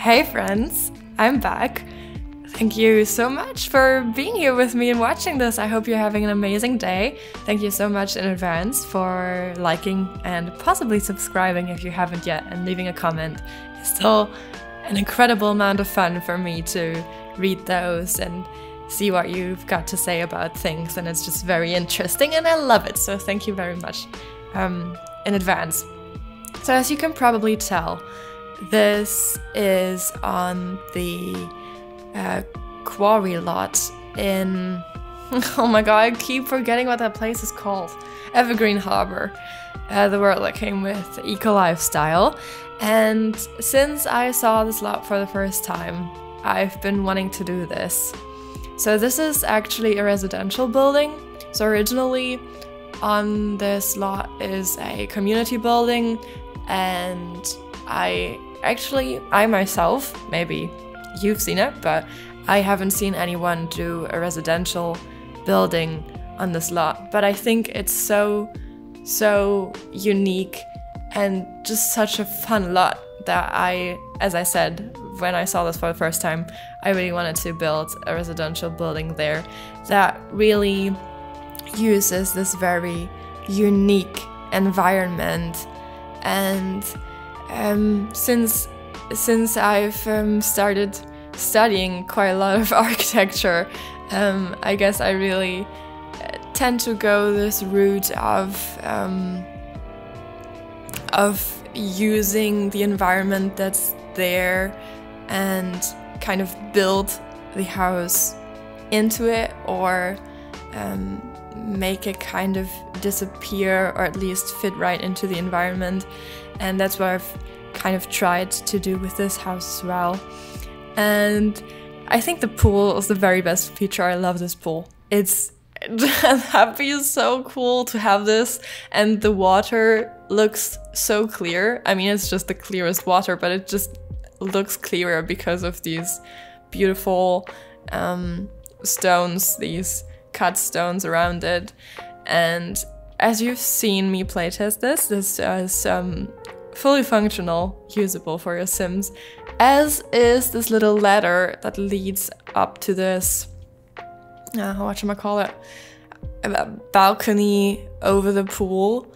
Hey friends, I'm back. Thank you so much for being here with me and watching this. I hope you're having an amazing day. Thank you so much in advance for liking and possibly subscribing if you haven't yet, and leaving a comment. It's still an incredible amount of fun for me to read those and see what you've got to say about things, and it's just very interesting and I love it. So thank you very much in advance. So as you can probably tell, this is on the Quarry lot in, oh my god, I keep forgetting what that place is called. Evergreen Harbor, the world that came with Eco Lifestyle. And since I saw this lot for the first time, I've been wanting to do this. So this is actually a residential building. So originally on this lot is a community building, and I myself, maybe you've seen it, but I haven't seen anyone do a residential building on this lot. But I think it's so unique and just such a fun lot that as I said, when I saw this for the first time, I really wanted to build a residential building there that really uses this very unique environment. And since I've started studying quite a lot of architecture, I guess I really tend to go this route of using the environment that's there and kind of build the house into it, or make it kind of disappear, or at least fit right into the environment. And that's what I've kind of tried to do with this house as well. And I think the pool is the very best feature. I love this pool. It's that is so cool to have this, and the water looks so clear. I mean, it's just the clearest water, but it just looks clearer because of these beautiful stones, these cut stones around it. And as you've seen me playtest this is fully functional, usable for your Sims, as is this little ladder that leads up to this, whatchamacallit, a balcony over the pool,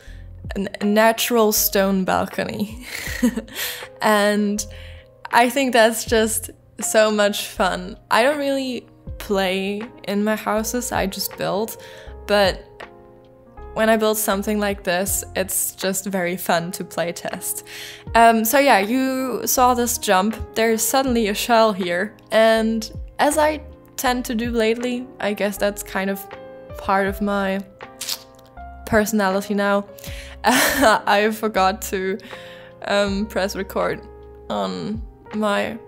a natural stone balcony. And I think that's just so much fun. I don't really play in my houses, I just build, but when I build something like this, it's just very fun to play test. So yeah, you saw this jump. There's suddenly a shell here, and as I tend to do lately, I guess that's kind of part of my personality now, I forgot to press record on my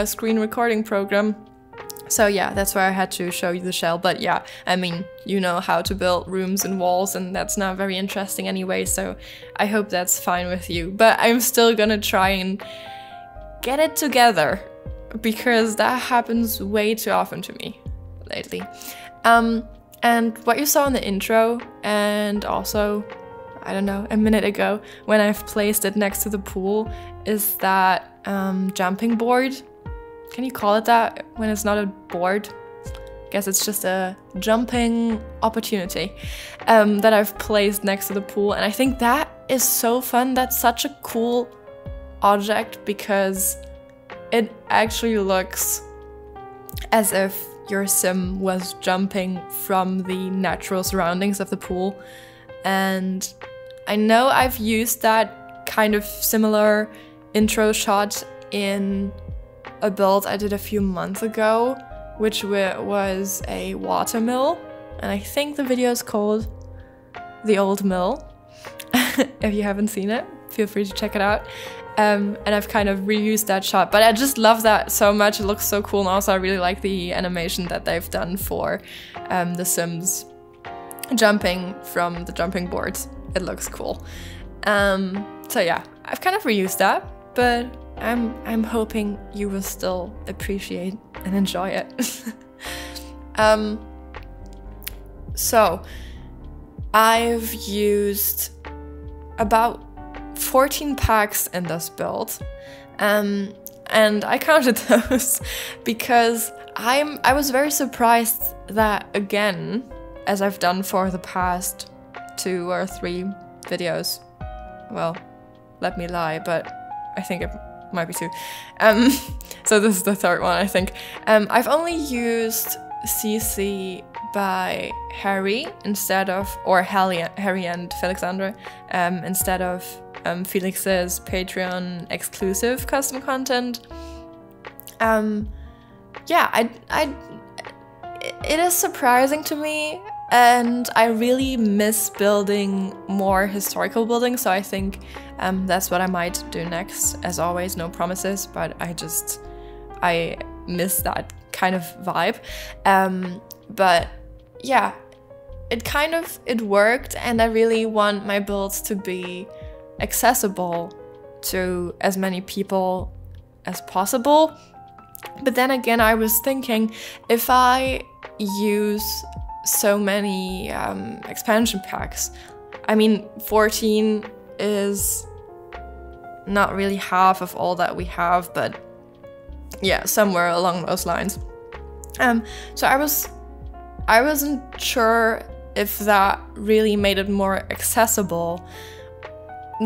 screen recording program. So yeah, that's why I had to show you the shell. But yeah, I mean, you know how to build rooms and walls, and that's not very interesting anyway, so I hope that's fine with you. But I'm still gonna try and get it together, because that happens way too often to me lately. And what you saw in the intro, and also, I don't know, a minute ago, when I've placed it next to the pool, is that jumping board. Can you call it that when it's not a board? I guess it's just a jumping opportunity that I've placed next to the pool. And I think that is so fun. That's such a cool object, because it actually looks as if your sim was jumping from the natural surroundings of the pool. And I know I've used that kind of similar intro shot in a build I did a few months ago, which was a water mill, and I think the video is called The Old Mill. If you haven't seen it, feel free to check it out. And I've kind of reused that shot, but I just love that so much. It looks so cool, and also I really like the animation that they've done for the Sims jumping from the jumping board. It looks cool. So yeah, I've kind of reused that, but I'm hoping you will still appreciate and enjoy it. So I've used about 14 packs in this build. and I counted those because I was very surprised that, again, as I've done for the past 2 or 3 videos, well, let me lie, but I think it might be 2. So this is the 3rd one, I think. I've only used CC by Harry instead of, or Harry and Felixandre, instead of Felix's Patreon exclusive custom content. Yeah, it is surprising to me, and I really miss building more historical buildings, so I think that's what I might do next. As always, no promises, but I miss that kind of vibe. But yeah, it worked, and I really want my builds to be accessible to as many people as possible. But then again, I was thinking, if I use so many expansion packs, I mean, 14 is not really half of all that we have, but yeah, somewhere along those lines. So I wasn't sure if that really made it more accessible.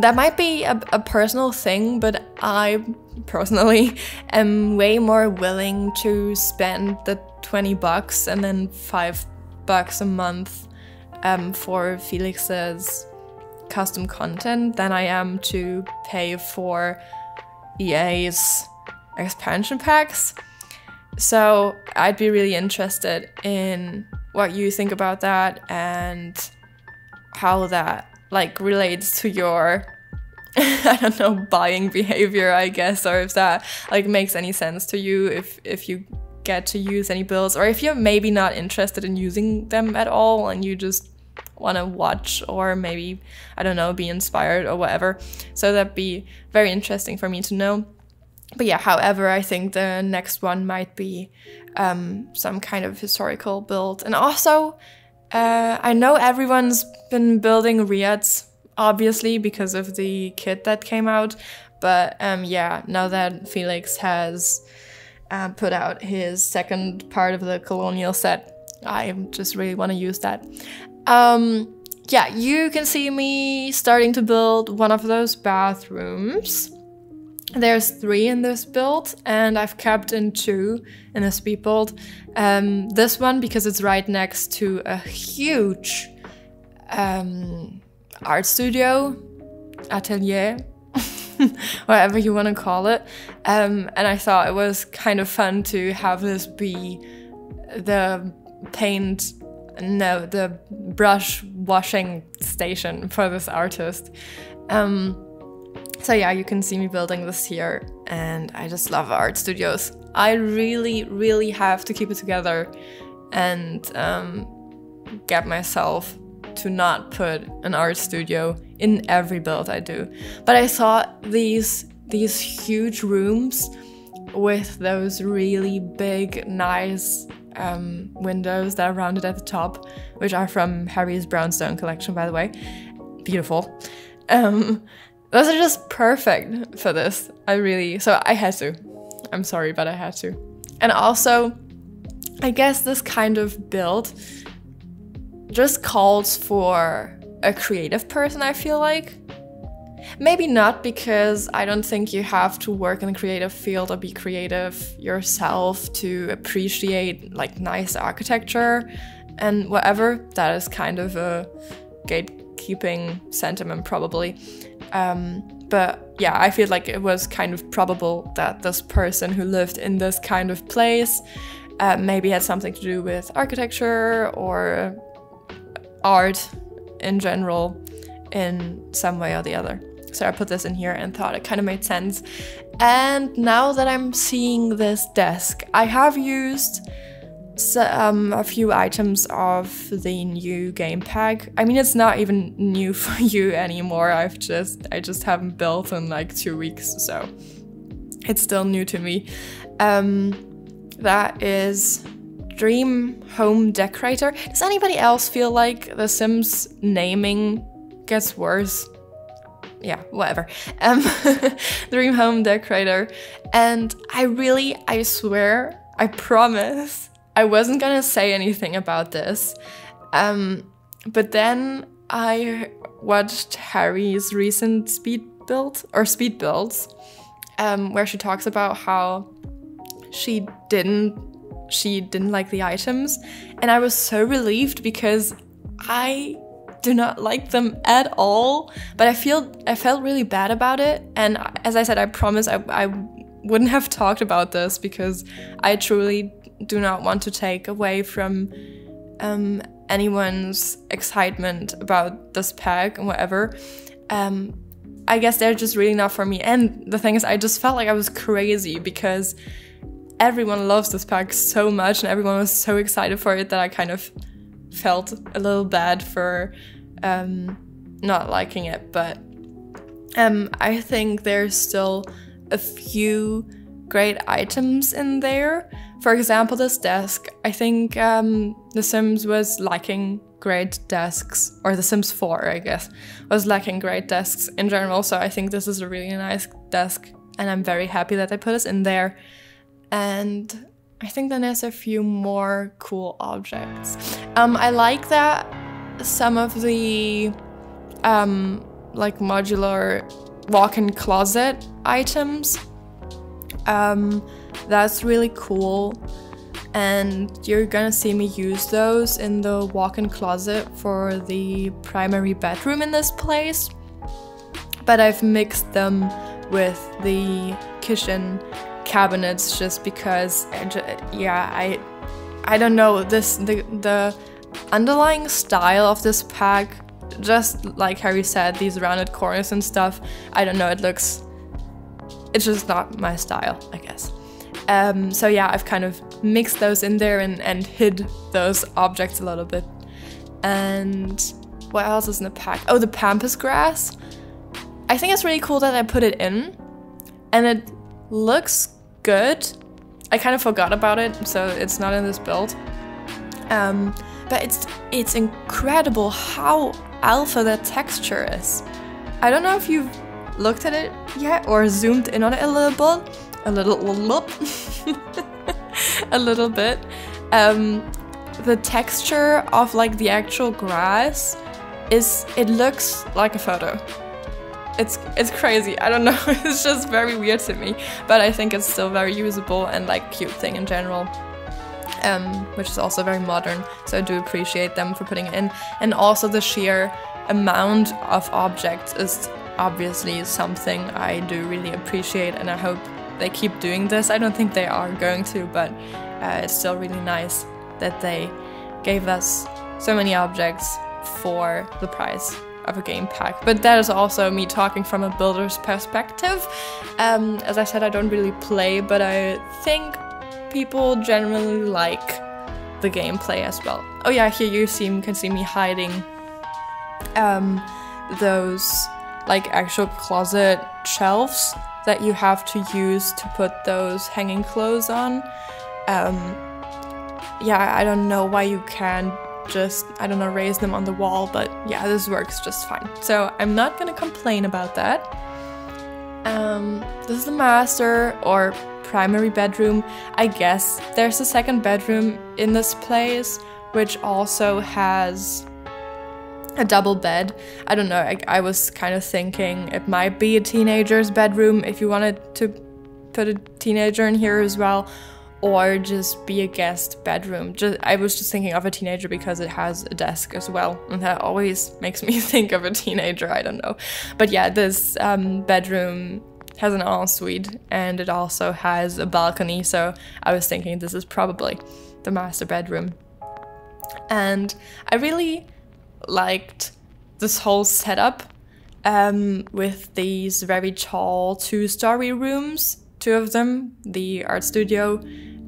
That might be a personal thing, but I personally am way more willing to spend the $20 and then $5 a month for Felix's custom content than I am to pay for EA's expansion packs. So I'd be really interested in what you think about that and how that like relates to your I don't know, buying behavior, I guess, or if that like makes any sense to you, if you get to use any builds, or if you're maybe not interested in using them at all and you just want to watch or maybe, I don't know, be inspired or whatever. So that'd be very interesting for me to know. But yeah, however, I think the next one might be some kind of historical build. And also, I know everyone's been building Riyadhs, obviously, because of the kit that came out. But yeah, now that Felix has put out his 2nd part of the colonial set, I just really want to use that. Yeah, you can see me starting to build one of those bathrooms. There's 3 in this build, and I've kept in 2 in a speed build. This one, because it's right next to a huge art studio, atelier, whatever you want to call it. And I thought it was kind of fun to have this be the the brush washing station for this artist. So yeah, you can see me building this here, and I just love art studios. I really, really have to keep it together and get myself to not put an art studio in every build I do. But I saw these huge rooms with those really big, nice windows that are rounded at the top, which are from Harry's Brownstone collection, by the way. Beautiful. Those are just perfect for this. So I had to. I'm sorry, but I had to. And also, I guess this kind of build just calls for a creative person, I feel like. Maybe not, because I don't think you have to work in the creative field or be creative yourself to appreciate like nice architecture and whatever. That is kind of a gatekeeping sentiment, probably. But yeah, I feel like it was kind of probable that this person who lived in this kind of place maybe had something to do with architecture or art in general in some way or the other. So I put this in here and thought it kind of made sense. And now that I'm seeing this desk, I have used a few items of the new game pack. I mean, it's not even new for you anymore. I just haven't built in like 2 weeks, so it's still new to me. That is Dream Home Decorator. Does anybody else feel like The Sims naming gets worse? yeah, whatever. Dream home decorator. And I swear, I promise, I wasn't gonna say anything about this. But then I watched Harry's recent speed builds, where she talks about how she didn't like the items, and I was so relieved because I do not like them at all. But I felt really bad about it, and as I said, I promise I wouldn't have talked about this because I truly do not want to take away from anyone's excitement about this pack and whatever. I guess they're just really not for me. And the thing is, I just felt like I was crazy because everyone loves this pack so much and everyone was so excited for it that I kind of felt a little bad for not liking it. But I think there's still a few great items in there. For example, this desk. I think The Sims was lacking great desks, or The Sims 4, I guess, was lacking great desks in general. So I think this is a really nice desk, and I'm very happy that they put us in there. And I think then there's a few more cool objects. I like that some of the like modular walk-in closet items. That's really cool, and you're gonna see me use those in the walk-in closet for the primary bedroom in this place. But I've mixed them with the kitchen cabinets just because, I don't know, the underlying style of this pack, just like Harry said, these rounded corners and stuff, I don't know, it's just not my style, I guess. So yeah, I've kind of mixed those in there and hid those objects a little bit. And what else is in the pack? Oh, the pampas grass. I think it's really cool that I put it in, and it looks good. I kind of forgot about it, so it's not in this build. But it's incredible how alpha that texture is. I don't know if you've looked at it yet or zoomed in on it a little bit. A little bit. The texture of like the actual grass it looks like a photo. It's crazy. I don't know. It's just very weird to me, but I think it's still very usable and like cute thing in general. Which is also very modern, so I do appreciate them for putting it in. And also the sheer amount of objects is obviously something I do really appreciate, and I hope they keep doing this. I don't think they are going to, but it's still really nice that they gave us so many objects for the price of a game pack. But that is also me talking from a builder's perspective. As I said, I don't really play, but I think people generally like the gameplay as well. Oh yeah, here you can see me hiding those like actual closet shelves that you have to use to put those hanging clothes on. Yeah, I don't know why you can't just, I don't know, raise them on the wall, but yeah, this works just fine. So I'm not gonna complain about that. This is the master or primary bedroom. I guess there's a second bedroom in this place, which also has a double bed. I don't know, I was kind of thinking it might be a teenager's bedroom if you wanted to put a teenager in here as well, or just be a guest bedroom. I was just thinking of a teenager because it has a desk as well, and that always makes me think of a teenager, I don't know. But yeah, this bedroom has an ensuite, and it also has a balcony, so I was thinking this is probably the master bedroom. And I really liked this whole setup with these very tall 2-story rooms, 2 of them, the art studio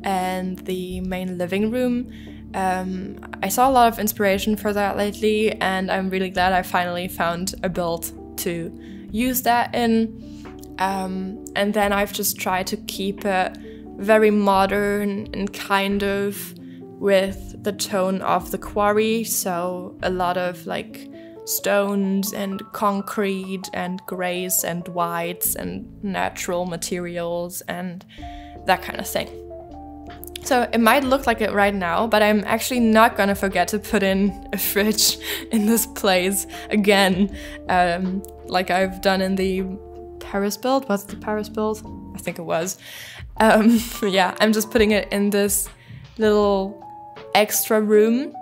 and the main living room. I saw a lot of inspiration for that lately, and I'm really glad I finally found a build to use that in. And then I've just tried to keep it very modern and kind of with the tone of the Quarry, so a lot of like stones and concrete and grays and whites and natural materials and that kind of thing. So it might look like it right now, but I'm actually not gonna forget to put in a fridge in this place again, like I've done in the Paris build. What's the Paris build? I think it was. Yeah, I'm just putting it in this little extra room.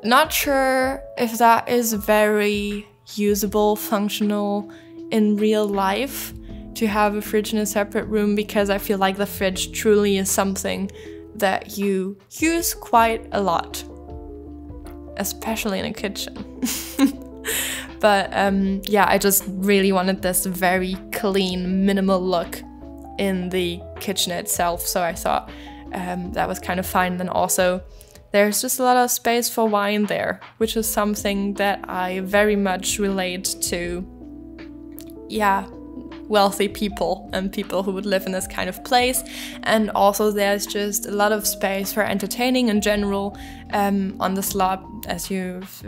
Not sure if that is very usable, functional in real life to have a fridge in a separate room, because I feel like the fridge truly is something that you use quite a lot, especially in a kitchen. But yeah, I just really wanted this very clean, minimal look in the kitchen itself, so I thought that was kind of fine. Then also there's just a lot of space for wine there, which is something that I very much relate to, yeah, wealthy people and people who would live in this kind of place. And also there's just a lot of space for entertaining in general on the slab, as you've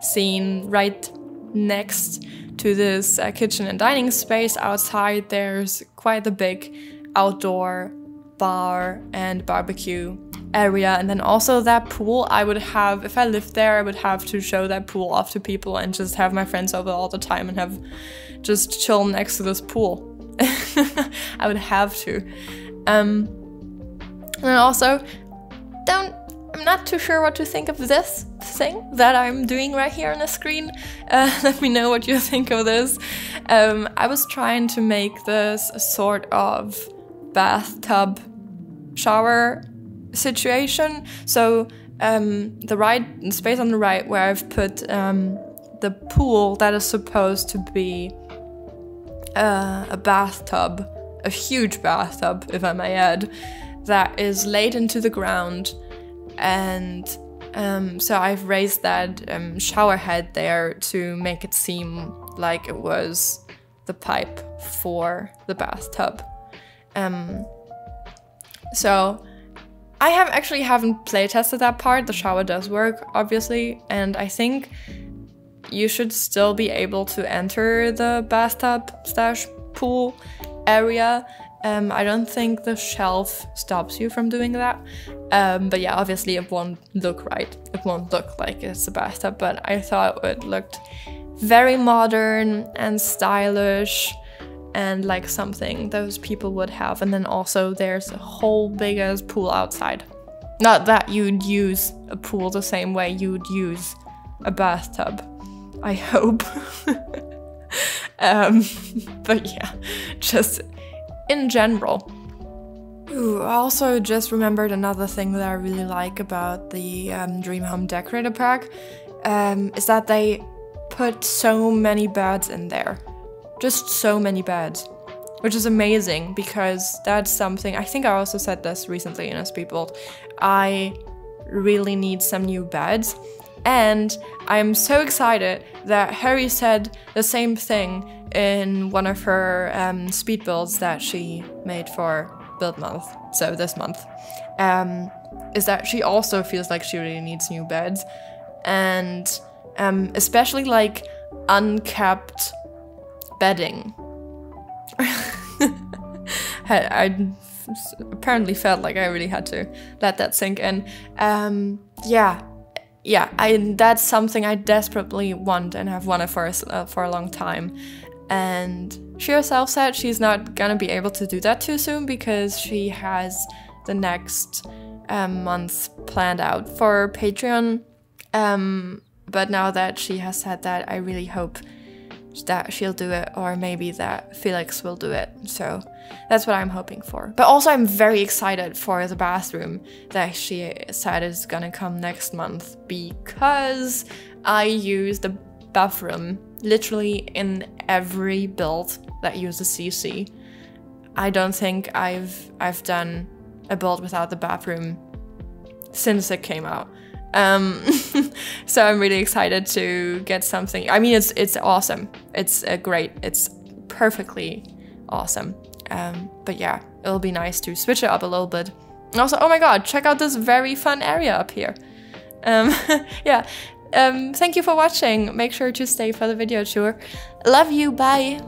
seen right next to this kitchen and dining space. Outside there's quite a big outdoor bar and barbecue area, and then also that pool. I would have, if I lived there, I would have to show that pool off to people and just have my friends over all the time and have just chill next to this pool. I would have to. And also, I'm not too sure what to think of this thing that I'm doing right here on the screen. Let me know what you think of this. I was trying to make this a sort of bathtub shower situation. So the space on the right where I've put the pool that is supposed to be a bathtub, a huge bathtub, if I may add, that is laid into the ground. And so I've raised that shower head there to make it seem like it was the pipe for the bathtub. So I haven't play tested that part. The shower does work, obviously, and I think you should still be able to enter the bathtub / pool area. I don't think the shelf stops you from doing that. But yeah, obviously it won't look right. It won't look like it's a bathtub, but I thought it looked very modern and stylish and like something those people would have. And then also there's a whole big ass pool outside. Not that you'd use a pool the same way you'd use a bathtub, I hope. But yeah, just in general. Ooh, I also just remembered another thing that I really like about the Dream Home Decorator pack, is that they put so many beds in there. Just so many beds, which is amazing, because that's something, I think I also said this recently in a speed build, I really need some new beds. And I'm so excited that Harry said the same thing in one of her speed builds that she made for build month, so this month, is that she also feels like she really needs new beds. And especially like unkept bedding. I apparently felt like I really had to let that sink in. Yeah, that's something I desperately want and have wanted for a long time. And she herself said she's not gonna be able to do that too soon because she has the next month planned out for Patreon. But now that she has said that, I really hope that she'll do it, or maybe that Felix will do it. So that's what I'm hoping for. But also I'm very excited for the bathroom that she said is gonna come next month, because I use the bathroom literally in every build that uses CC. I don't think I've done a build without the bathroom since it came out. So I'm really excited to get something. I mean, it's awesome. It's great. It's perfectly awesome. But yeah, it'll be nice to switch it up a little bit. And also, oh my god, check out this very fun area up here. Yeah, thank you for watching. Make sure to stay for the video tour. Love you, bye!